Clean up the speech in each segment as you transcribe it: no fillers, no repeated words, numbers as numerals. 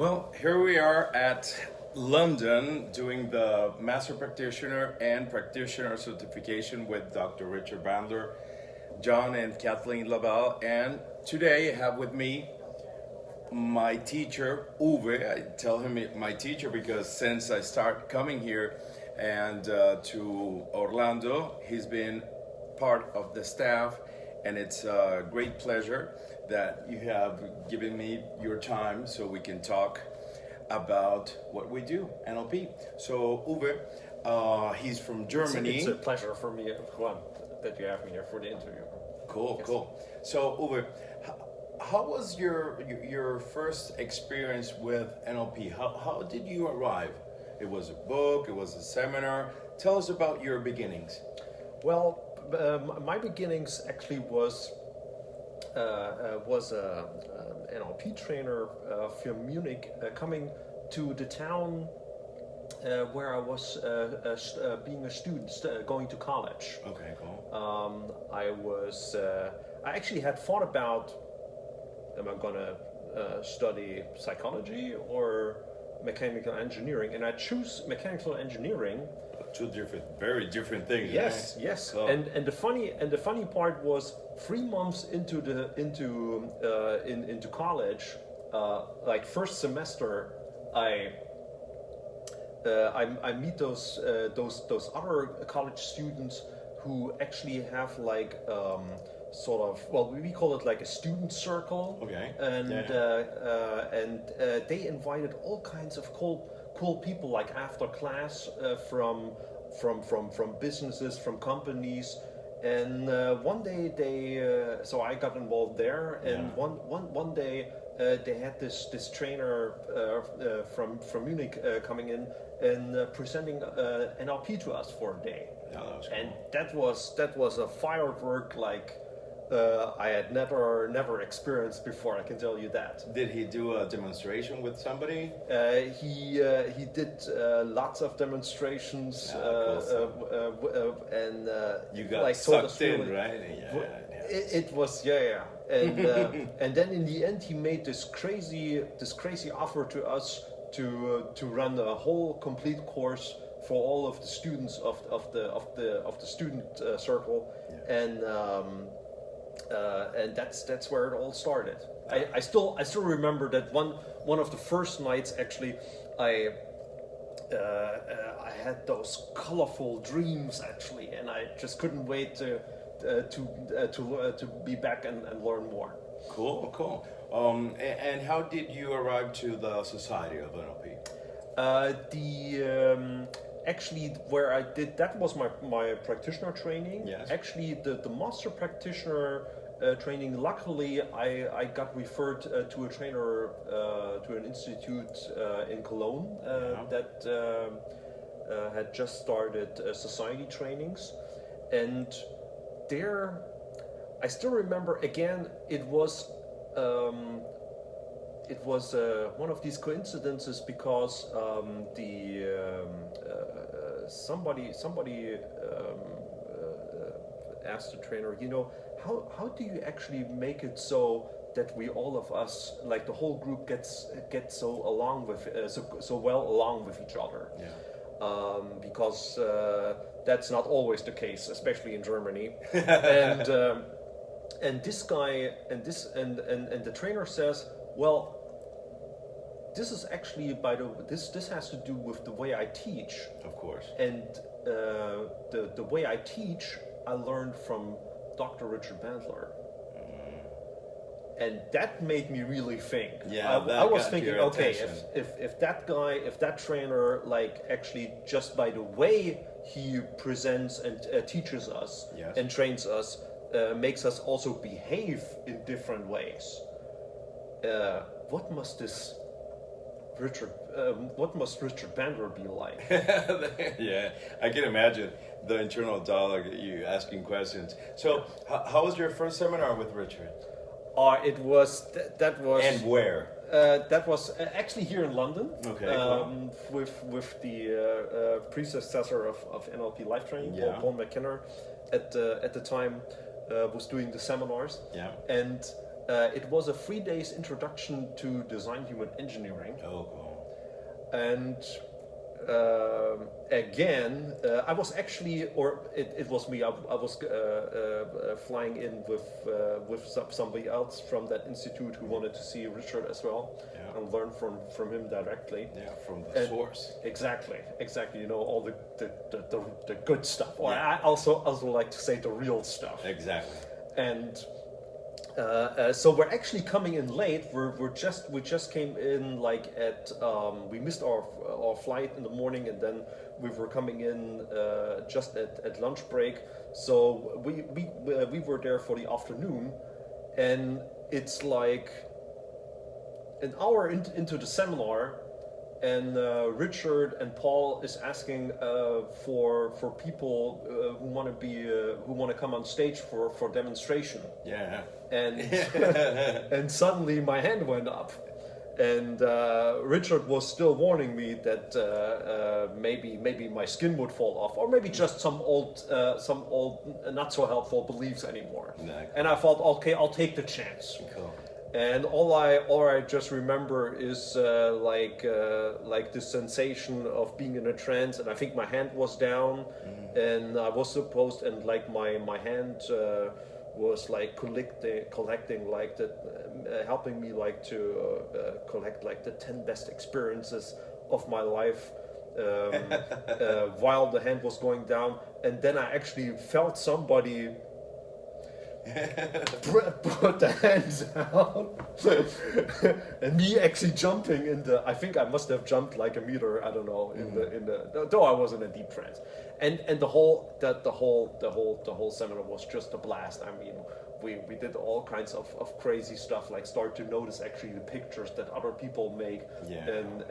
Well, here we are at London doing the Master Practitioner and Practitioner Certification with Dr. Richard Bandler, John and Kathleen Lavelle, and today I have with me my teacher, Uwe. I tell him my teacher because since I start coming here and to Orlando, he's been part of the staff, and it's a great pleasure that you have given me your time so we can talk about what we do, NLP. So Uwe, he's from Germany. It's a pleasure for me, Juan, that you have me here for the interview. Cool, Yes. cool. So Uwe, how was your first experience with NLP? How did you arrive? It was a book, it was a seminar. Tell us about your beginnings. Well, my beginnings actually was a NLP trainer from Munich coming to the town where I was being a student, going to college. Okay, cool. I actually had thought about, am I gonna study psychology or mechanical engineering? And I choose mechanical engineering. Two very different things. Yes, right? yes. Cool. And the funny part was 3 months into college, like first semester, I meet those other college students who actually have like sort of, well, we call it like a student circle. Okay. And they invited all kinds of cool people, like after class, from businesses, from companies. And one day so I got involved there, and one day they had this trainer from Munich coming in and presenting NLP to us for a day. Yeah, that was cool. And that was a firework like I had never experienced before. I can tell you that. Did he do a demonstration with somebody? He did lots of demonstrations, and you got like sucked in, right? Yeah. It was and and then in the end he made this crazy offer to us to run a whole complete course for all of the students of the student circle, and that's where it all started. I still remember that one of the first nights actually I had those colorful dreams actually, and I just couldn't wait to be back and learn more. Cool. And how did you arrive to the Society of NLP? Actually, where I did that was my practitioner training. Yes. Actually, the master practitioner training. Luckily, I got referred to a trainer to an institute in Cologne that had just started society trainings, and there I still remember. Again, it was one of these coincidences because somebody asked the trainer, how do you actually make it so that we all of us, like the whole group, gets so along with so well along with each other? Yeah. Because that's not always the case, especially in Germany. And this guy and the trainer says, well, this is actually this has to do with the way I teach. Of course. And the way I teach, I learned from Dr. Richard Bandler. And that made me really think. Yeah, I was thinking, okay, attention. if that trainer, like actually just by the way he presents and teaches us and trains us, makes us also behave in different ways. What must Richard Bandler be like? Yeah, I can imagine the internal dialogue, you asking questions. So, how was your first seminar with Richard? That was. And where? That was actually here in London. Okay. Cool. With the predecessor of NLP life training, Paul McKenna, at the time was doing the seminars. Yeah. And It was a 3 days introduction to design human engineering. Oh, cool. And again, I was actually, or it was me. I was flying in with somebody else from that institute who wanted to see Richard as well, and learn from him directly. Yeah, from the source. Exactly. You know, all the good stuff. Or I also like to say the real stuff. Exactly. And so we're actually coming in late. We just came in like at we missed our flight in the morning, and then we were coming in just at lunch break. So we were there for the afternoon, and it's like an hour into the seminar, and Richard and Paul is asking for people who want to come on stage for demonstration. Yeah. And and suddenly my hand went up, and Richard was still warning me that maybe my skin would fall off, or maybe just some old not so helpful beliefs anymore. Exactly. And I thought, okay, I'll take the chance. Cool. And all I just remember is like the sensation of being in a trance, and I think my hand was down, and I was supposed, and like my hand was like collecting like the helping me like to collect like the 10 best experiences of my life while the hand was going down, and then I actually felt somebody put the hands out and me actually jumping in the, I think I must have jumped like a meter, I don't know, in the though I was in a deep trance, and the whole seminar was just a blast. I mean, we did all kinds of crazy stuff, like start to notice actually the pictures that other people make, and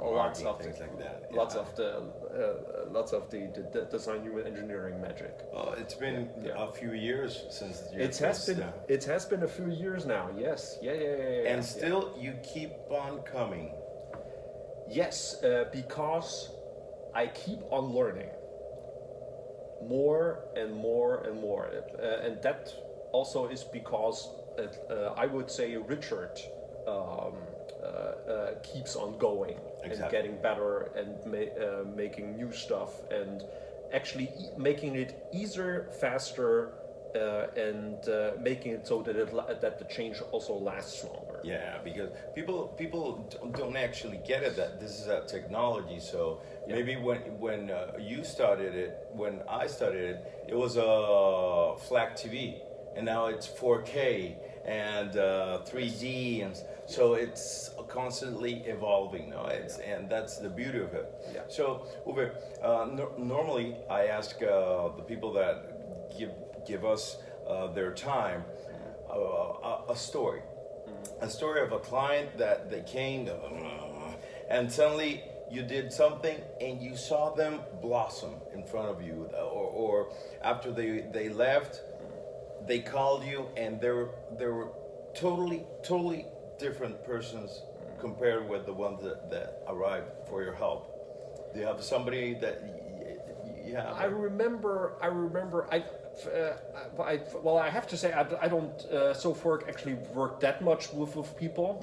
lots of things like that. Yeah. Lots of the design human engineering magic. Well, it's been a few years since it has been a few years now. Yes, yeah. And still, you keep on coming. Yes, because I keep on learning more and more and more, and that also is because I would say Richard keeps on going and getting better and making new stuff, and actually making it easier, faster, and making it so that the change also lasts longer. Yeah, because people don't actually get it that this is a technology. So maybe when you started it, when I started it, it was a flat TV, and now it's 4K and 3D, and so it's constantly evolving. No, and that's the beauty of it. Yeah. So Uwe, normally I ask the people that give us their time a story. A story of a client that they came and suddenly you did something and you saw them blossom in front of you, or after they left, they called you and they were totally different persons compared with the ones that arrived for your help. Do you have somebody that you have? I remember. I have to say I don't so far actually work that much with people.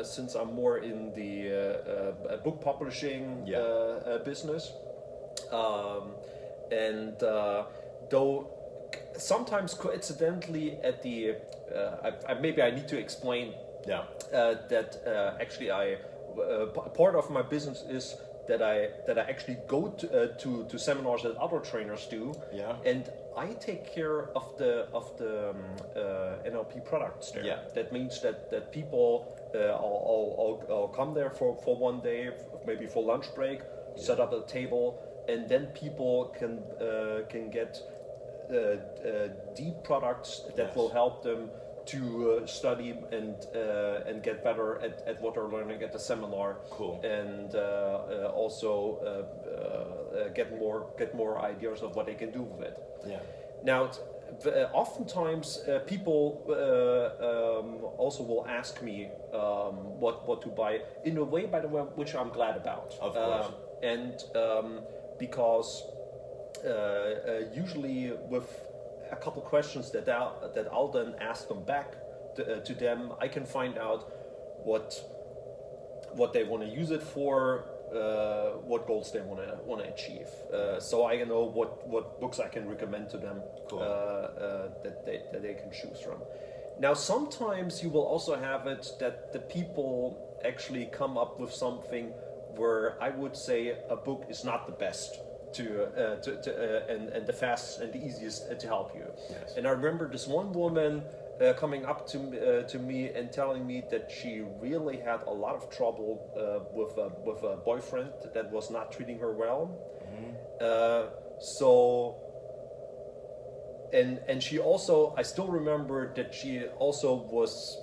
Since I'm more in the book publishing business, and though sometimes coincidentally at the maybe I need to explain that actually I part of my business is that I actually go to seminars that other trainers do, and I take care of the NLP products there. Yeah. That means that people I'll come there for one day, maybe for lunch break, set up a table, and then people can get deep products that will help them to study and get better at what they're learning at the seminar. Cool. And also get more ideas of what they can do with it. Yeah. Now, oftentimes people also will ask me what to buy in a way, by the way, which I'm glad about. Of course. And because usually with a couple questions that I'll then ask them back to them. I can find out what they want to use it for, what goals they want to achieve. So I know what books I can recommend to them. Cool. That they can choose from. Now, sometimes you will also have it that the people actually come up with something where I would say a book is not the best and the fastest and the easiest to help you. Yes. And I remember this one woman coming up to me and telling me that she really had a lot of trouble with a boyfriend that was not treating her well. And she also, I still remember that she also was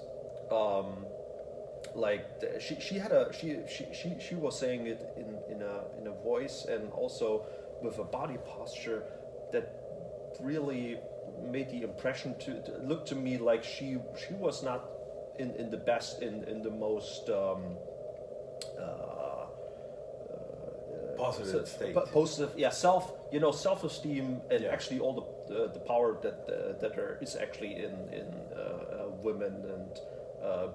she was saying it in a voice and also with a body posture that really made the impression to look to me like she was not in the best in the most positive state. Positive, yeah, self-esteem and Yeah. actually all the power that there is actually in women, and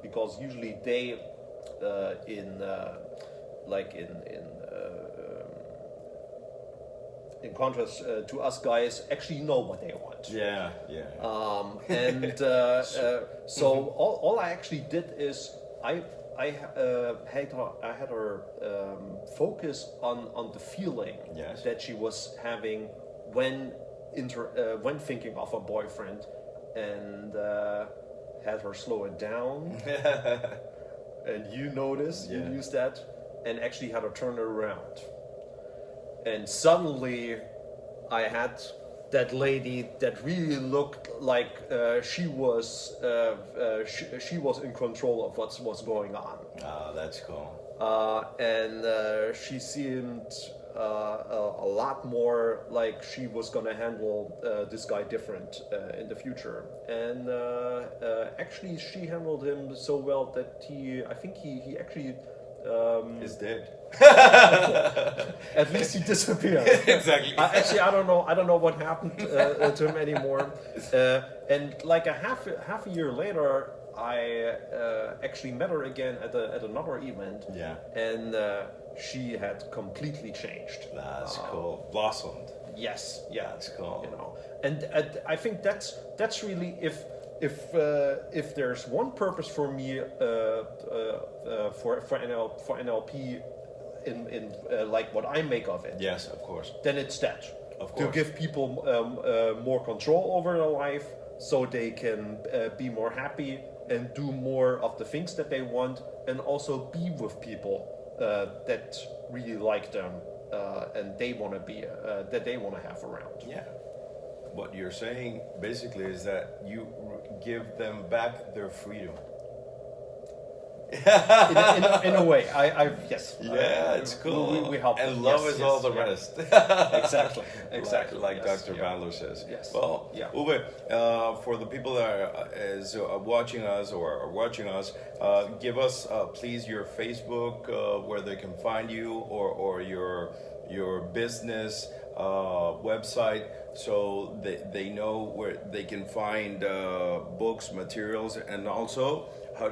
because usually they in contrast to us guys actually know what they want. Yeah. So all I actually did is I had her focus on the feeling Yes. that she was having when thinking of a boyfriend, and had her slow it down. And you notice, you use that, and actually had her turn it around. And suddenly I had that lady that really looked like she was in control of what's going on. Oh, that's cool. And she seemed a lot more like she was gonna handle this guy different in the future. And actually, she handled him so well that I think he actually Is dead. at least he disappeared. Exactly. Actually, I don't know what happened to him anymore. And like a half a year later, I actually met her again at another event. Yeah. And she had completely changed. That's cool. Blossomed. Yes. Yeah. That's cool. You know, and I think that's really if there's one purpose for me for NLP in like what I make of it, Yes, of course. then it's that. Of To course. give people more control over their life, so they can be more happy and do more of the things that they want, and also be with people that really like them and they want to be that they want to have around. Yeah. What you're saying basically is that you give them back their freedom. in a way, I yes. Yeah, it's cool. We help and them. love Yes, is yes, all the yeah. rest. Exactly. Like Yes, Dr. yeah. Bandler says. Yes. Well, Yeah. Uwe, for the people that are watching us or are watching us, give us please your Facebook where they can find you, or your business website, so they know where they can find books, materials, and also how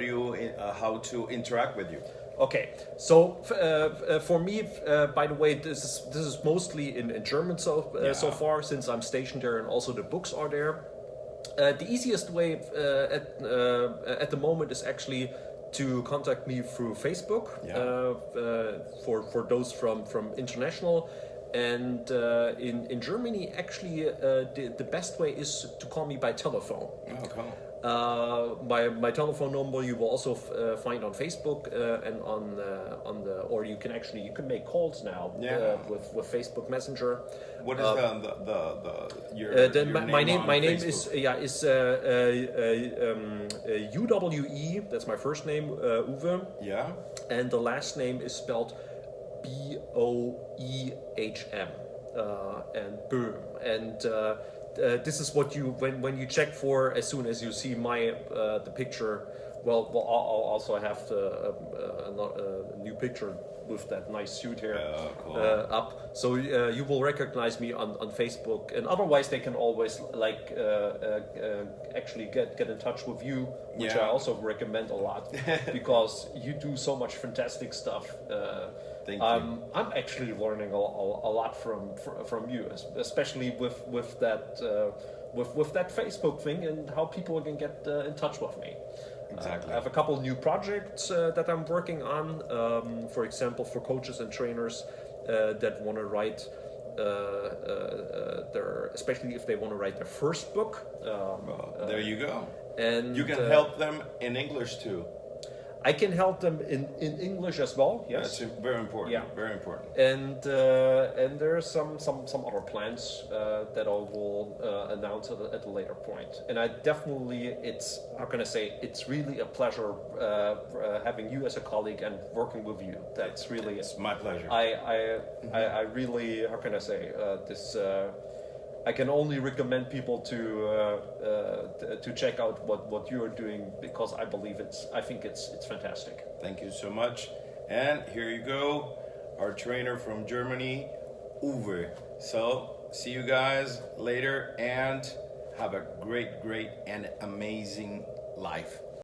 to interact with you. Okay, so for me, by the way, this is mostly in German so far, since I'm stationed there and also the books are there. The easiest way at the moment is actually to contact me through Facebook. For those from international. And in Germany, actually, the best way is to call me by telephone. Oh, cool. My telephone number you will also find on Facebook and or you can make calls now with Facebook Messenger. What is your my name name on is Facebook? UWE. That's my first name, Uwe. Yeah. And the last name is spelled Boehm, and Böhm. And this is what you when you check for as soon as you see the picture I'll also have a new picture with that nice suit here Cool. up. So you will recognize me on Facebook, and otherwise they can always actually get in touch with you, which I also recommend a lot because you do so much fantastic stuff. Thank you. I'm actually learning a lot from you, especially with that with that Facebook thing and how people can get in touch with me. Exactly. I have a couple new projects that I'm working on. For example, for coaches and trainers that want to write especially if they want to write their first book. There you go. And you can help them in English too. I can help them in English as well. Yes, that's very important. Yeah, very important. And there are some other plans that I will announce at a later point. And I definitely, it's really a pleasure having you as a colleague and working with you. That's really it's my pleasure. I really, how can I say this. I can only recommend people to check out what you are doing because I think it's fantastic. Thank you so much. And here you go, our trainer from Germany, Uwe. So see you guys later and have a great and amazing life.